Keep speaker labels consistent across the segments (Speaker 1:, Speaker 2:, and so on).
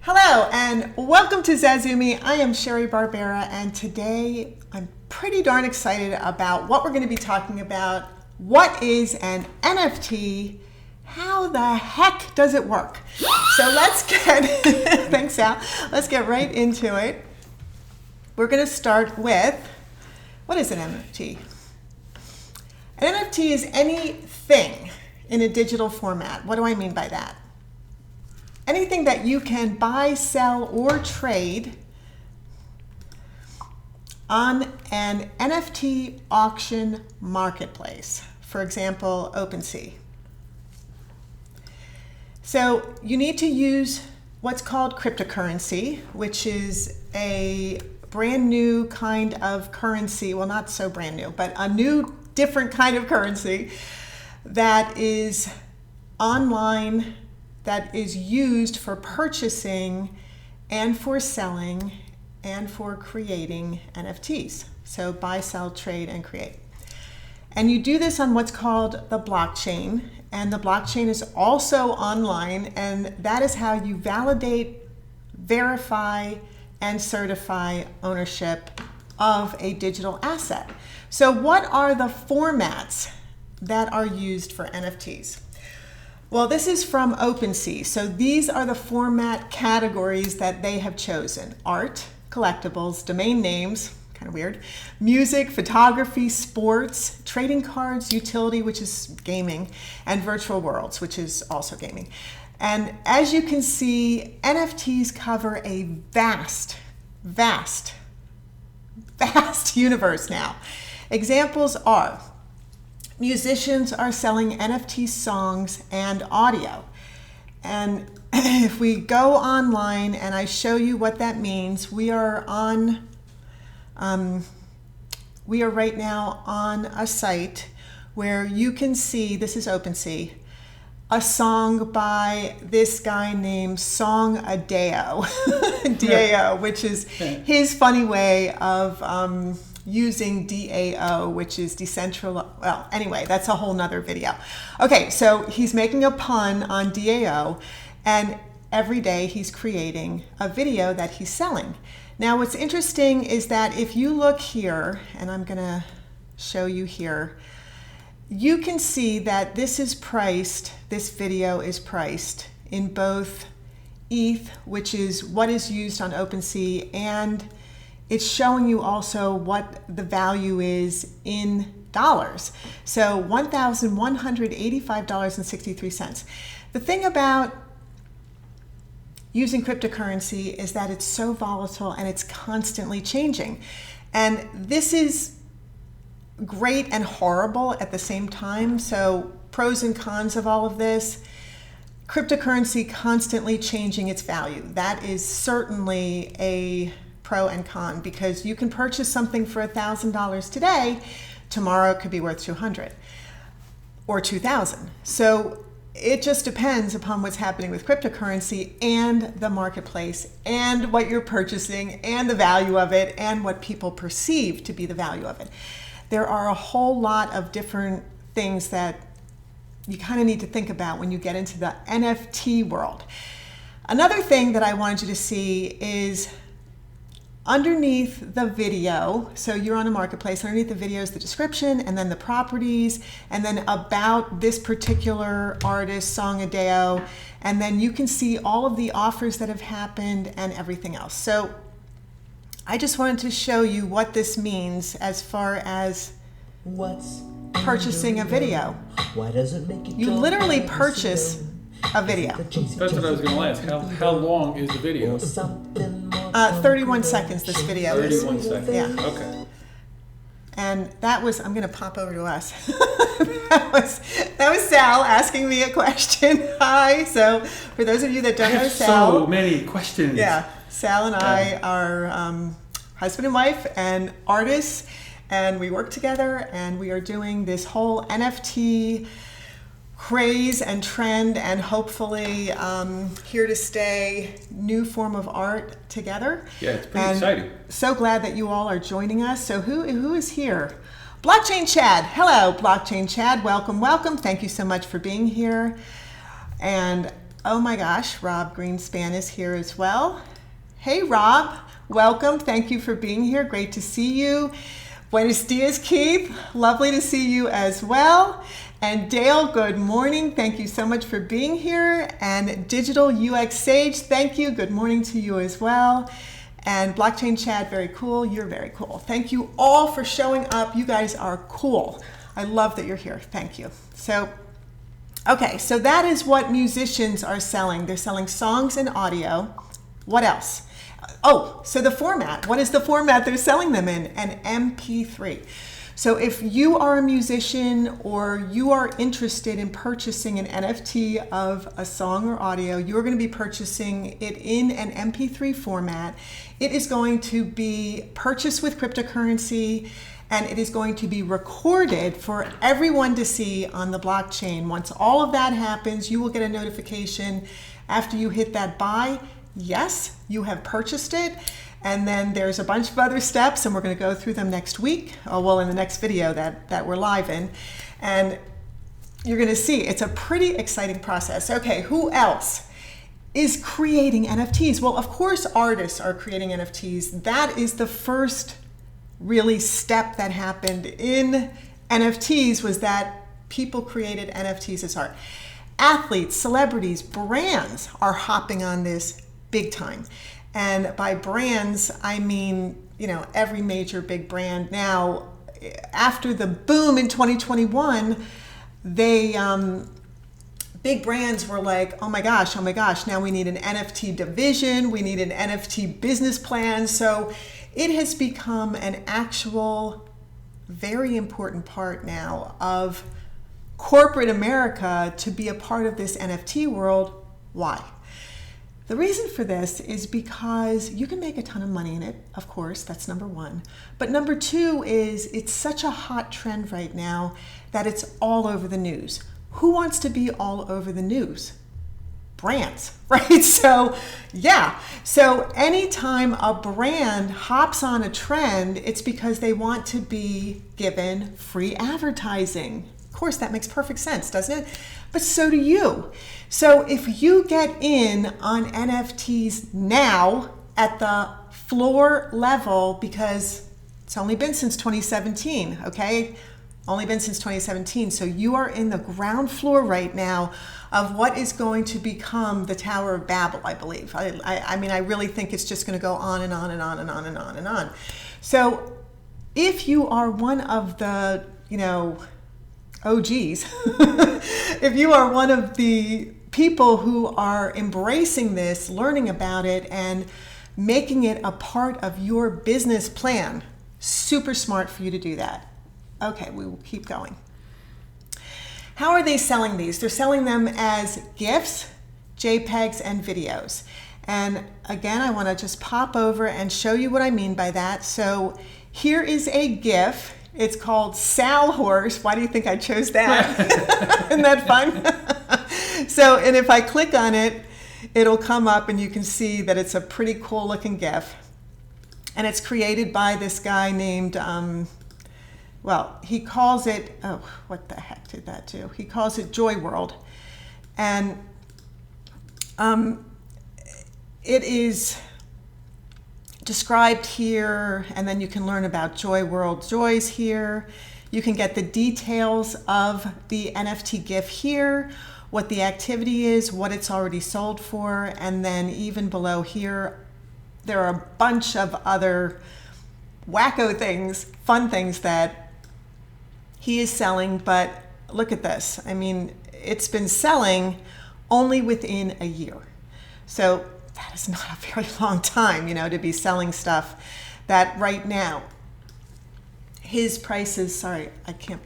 Speaker 1: Hello and welcome to zazoome. I am Sheri Barbera, and today I'm pretty darn excited about what we're going to be talking about. What is an NFT? How the heck does it work? So let's get, thanks Sal, let's get right into it. We're going to start with, what is an NFT? An NFT is anything in a digital format. What do I mean by that? Anything that you can buy, sell, or trade on an NFT auction marketplace. For example, OpenSea. So you need to use what's called cryptocurrency, which is a brand new kind of currency. Well, not so brand new, but a new, different kind of currency that is online, that is used for purchasing and for selling and for creating NFTs. So buy, sell, trade, and create. And you do this on what's called the blockchain. And the blockchain is also online, and that is how you validate, verify, and certify ownership of a digital asset. So what are the formats that are used for NFTs? Well, this is from OpenSea. So these are the format categories that they have chosen: art, collectibles, domain names, kind of weird, music, photography, sports, trading cards, utility, which is gaming, and virtual worlds, which is also gaming. And as you can see, NFTs cover a vast universe now. Examples are: musicians are selling NFT songs and audio. And if we go online and I show you what that means, we are right now on a site where you can see, this is OpenSea, a song by this guy named Song Adeo, DAO, which is his funny way of using DAO, which is decentralized. Well, anyway, that's a whole nother video. Okay, so he's making a pun on DAO, and every day he's creating a video that he's selling. Now, what's interesting is that if you look here, and I'm gonna show you here, you can see that this video is priced in both ETH, which is what is used on OpenSea, and it's showing you also what the value is in dollars. So $1,185.63. The thing about using cryptocurrency is that it's so volatile and it's constantly changing. And this is great and horrible at the same time. So pros and cons of all of this: cryptocurrency constantly changing its value. That is certainly a pro and con, because you can purchase something for $1,000 today, tomorrow it could be worth $200 or $2,000. So it just depends upon what's happening with cryptocurrency and the marketplace and what you're purchasing and the value of it and what people perceive to be the value of it. There are a whole lot of different things that you kind of need to think about when you get into the NFT world. Another thing that I wanted you to see is underneath the video. So you're on a marketplace, underneath the video is the description, and then the properties, and then about this particular artist, Song Adeo, and then you can see all of the offers that have happened and everything else. So I just wanted to show you what this means as far as purchasing a video.
Speaker 2: Why does it make
Speaker 1: you literally purchase a video.
Speaker 3: That's what I was going to ask. How long is the video?
Speaker 1: 31 seconds this video is.
Speaker 3: 31 seconds.
Speaker 1: Yeah.
Speaker 3: Okay.
Speaker 1: And that was, I'm going to pop over to us. that was Sal asking me a question. Hi. So for those of you that don't know Sal.
Speaker 3: So many questions.
Speaker 1: Yeah. Sal and I are husband and wife and artists, and we work together, and we are doing this whole NFT craze and trend, and hopefully here to stay, new form of art together.
Speaker 3: Yeah, it's pretty exciting.
Speaker 1: So glad that you all are joining us. So who is here? Blockchain Chad. Hello, Blockchain Chad. Welcome, welcome. Thank you so much for being here. And oh my gosh, Rob Greenspan is here as well. Hey, Rob, welcome. Thank you for being here. Great to see you. Buenos dias, Keith. Lovely to see you as well. And Dale, good morning. Thank you so much for being here. And Digital UX Sage, thank you. Good morning to you as well. And Blockchain Chad, very cool. You're very cool. Thank you all for showing up. You guys are cool. I love that you're here. Thank you. So, okay, so that is what musicians are selling. They're selling songs and audio. What else? Oh, so the format. What is the format they're selling them in? An MP3. So if you are a musician or you are interested in purchasing an NFT of a song or audio, you're going to be purchasing it in an MP3 format. It is going to be purchased with cryptocurrency, and it is going to be recorded for everyone to see on the blockchain. Once all of that happens, you will get a notification after you hit that buy. Yes, you have purchased it. And then there's a bunch of other steps, and we're going to go through them next week. Well, in the next video that we're live in. And you're going to see it's a pretty exciting process. Okay, who else is creating NFTs? Well, of course, artists are creating NFTs. That is the first really step that happened in NFTs, was that people created NFTs as art. Athletes, celebrities, brands are hopping on this big time. And by brands, I mean, every major big brand now. After the boom in 2021, big brands were like, oh my gosh, now we need an NFT division, we need an NFT business plan. So it has become an actual very important part now of corporate America to be a part of this NFT world. Why? The reason for this is because you can make a ton of money in it, of course, that's number one. But number two is it's such a hot trend right now that it's all over the news. Who wants to be all over the news? Brands, right? So yeah, so anytime a brand hops on a trend, it's because they want to be given free advertising. Of course, that makes perfect sense, doesn't it? But so do you. So if you get in on NFTs now at the floor level, because it's only been since 2017, okay? Only been since 2017. So you are in the ground floor right now of what is going to become the Tower of Babel, I believe. I mean, I really think it's just going to go on and on and on and on and on and on. So if you are one of the, OGs, if you are one of the people who are embracing this, learning about it, and making it a part of your business plan, super smart for you to do that. Okay, we will keep going. How are they selling these? They're selling them as GIFs, JPEGs, and videos. And again, I want to just pop over and show you what I mean by that. So here is a GIF. It's called Sal Horse. Why do you think I chose that? Isn't that fun? So, and if I click on it, it'll come up and you can see that it's a pretty cool looking GIF. And it's created by this guy named, he calls it, oh, what the heck did that do? He calls it Joy World. And it is described here, and then you can learn about Joy World Joys here. You can get the details of the NFT GIF here, what the activity is, what it's already sold for, and then even below here, there are a bunch of other wacko things, fun things that he is selling. But look at this. I mean, it's been selling only within a year. So that is not a very long time, to be selling stuff that right now, his prices, sorry, I can't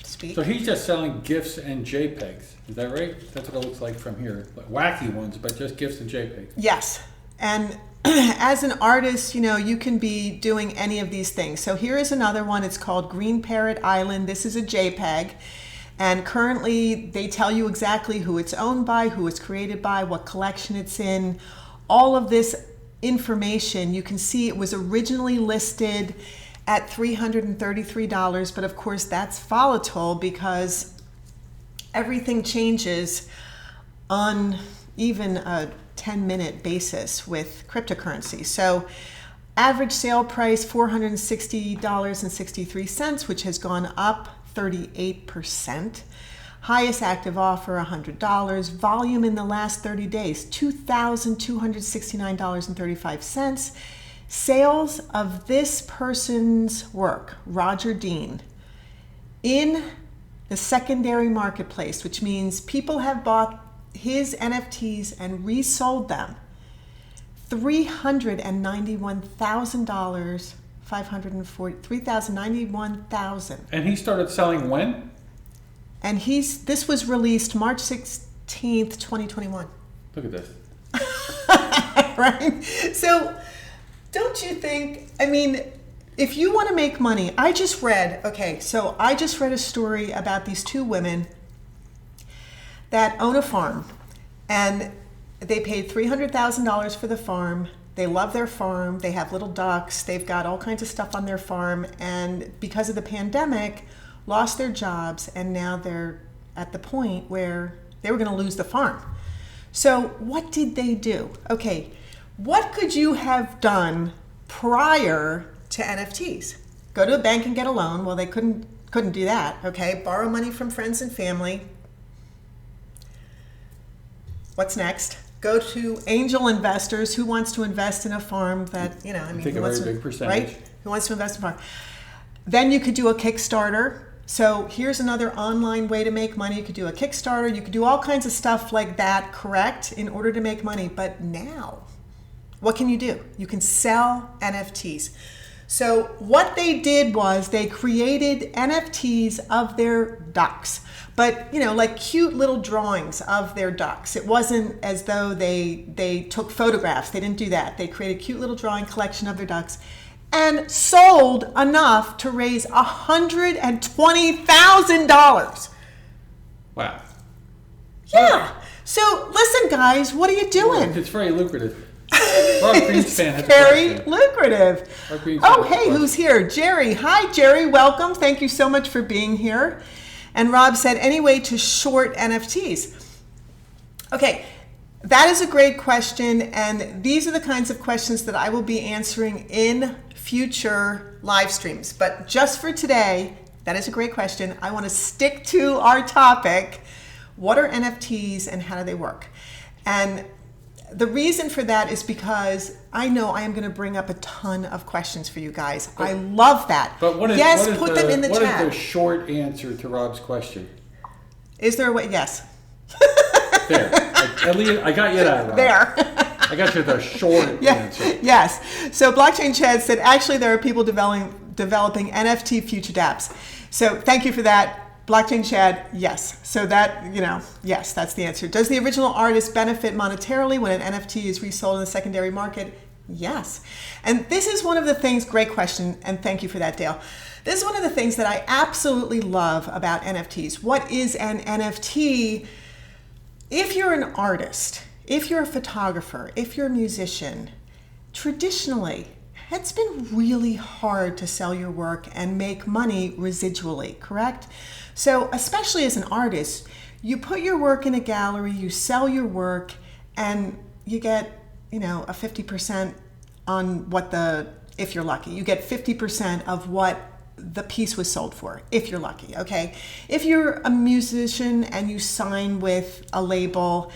Speaker 1: speak.
Speaker 3: So he's just selling GIFs and JPEGs. Is that right? That's what it looks like from here. Like wacky ones, but just GIFs and JPEGs.
Speaker 1: Yes. And as an artist, you can be doing any of these things. So here is another one. It's called Green Parrot Island. This is a JPEG. And currently they tell you exactly who it's owned by, who it's created by, what collection it's in. All of this information, you can see it was originally listed at $333, but of course that's volatile because everything changes on even a 10-minute basis with cryptocurrency. So average sale price $460.63, which has gone up 38%. Highest active offer $100. Volume in the last 30 days $2,269.35. Sales of this person's work, Roger Dean, in the secondary marketplace, which means people have bought his NFTs and resold them, $391,000, $391,000.
Speaker 3: And he started selling when?
Speaker 1: And this was released March 16th, 2021.
Speaker 3: Look at this.
Speaker 1: Right? So don't you think, I mean, if you want to make money, I just read a story about these two women that own a farm, and they paid $300,000 for the farm. They love their farm. They have little ducks. They've got all kinds of stuff on their farm. And because of the pandemic, lost their jobs, and now they're at the point where they were going to lose the farm. So what did they do? Okay, what could you have done prior to NFTs? Go to a bank and get a loan. Well, they couldn't do that. Okay, borrow money from friends and family. What's next? Go to angel investors. Who wants to invest in a farm that,
Speaker 3: take a very big percentage.
Speaker 1: Right? Who wants to invest in a farm? Then you could do a Kickstarter. So here's another online way to make money. You could do a Kickstarter. You could do all kinds of stuff like that, correct, in order to make money. But now, what can you do? You can sell NFTs. So what they did was they created NFTs of their ducks, but like cute little drawings of their ducks. It wasn't as though they took photographs. They didn't do that. They created a cute little drawing collection of their ducks and sold enough to raise $120,000.
Speaker 3: Wow.
Speaker 1: Yeah. So listen, guys, what are you doing?
Speaker 3: It's very lucrative. Rob Greenspan has
Speaker 1: very lucrative.
Speaker 3: Oh,
Speaker 1: hey, who's here? Jerry. Hi, Jerry. Welcome. Thank you so much for being here. And Rob said, any way to short NFTs? Okay, that is a great question. And these are the kinds of questions that I will be answering in future live streams. But just for today, that is a great question. I want to stick to our topic. What are NFTs and how do they work? And the reason for that is because I know I am going to bring up a ton of questions for you guys. I love that.
Speaker 3: But
Speaker 1: put them in the chat.
Speaker 3: What is the short answer to Rob's question?
Speaker 1: Is there a way? Yes.
Speaker 3: There. At least I got you that, Rob.
Speaker 1: There.
Speaker 3: I got you the short answer.
Speaker 1: Yes. So Blockchain Chad said, actually, there are people developing NFT future dApps. So thank you for that. Blockchain Chad, yes. So that, yes, that's the answer. Does the original artist benefit monetarily when an NFT is resold in the secondary market? Yes. And this is one of the things, great question, and thank you for that, Dale. This is one of the things that I absolutely love about NFTs. What is an NFT? If you're an artist, if you're a photographer, if you're a musician, traditionally, it's been really hard to sell your work and make money residually, correct? So especially as an artist, you put your work in a gallery, you sell your work, and you get, a 50% on if you're lucky. You get 50% of what the piece was sold for, if you're lucky, okay? If you're a musician and you sign with a label,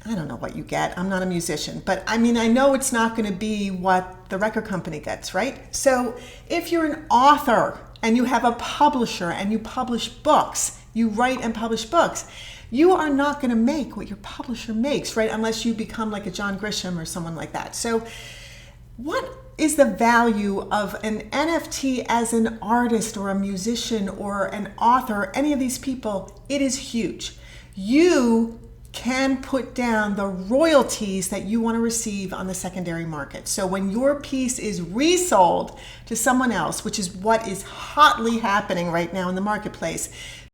Speaker 1: I don't know what you get. I'm not a musician, but I know it's not going to be what the record company gets, right? So if you're an author and you have a publisher and you publish books, you write and publish books, you are not going to make what your publisher makes, right? Unless you become like a John Grisham or someone like that. So what is the value of an NFT as an artist or a musician or an author, any of these people? It is huge. You can put down the royalties that you want to receive on the secondary market. So when your piece is resold to someone else, which is what is hotly happening right now in the marketplace,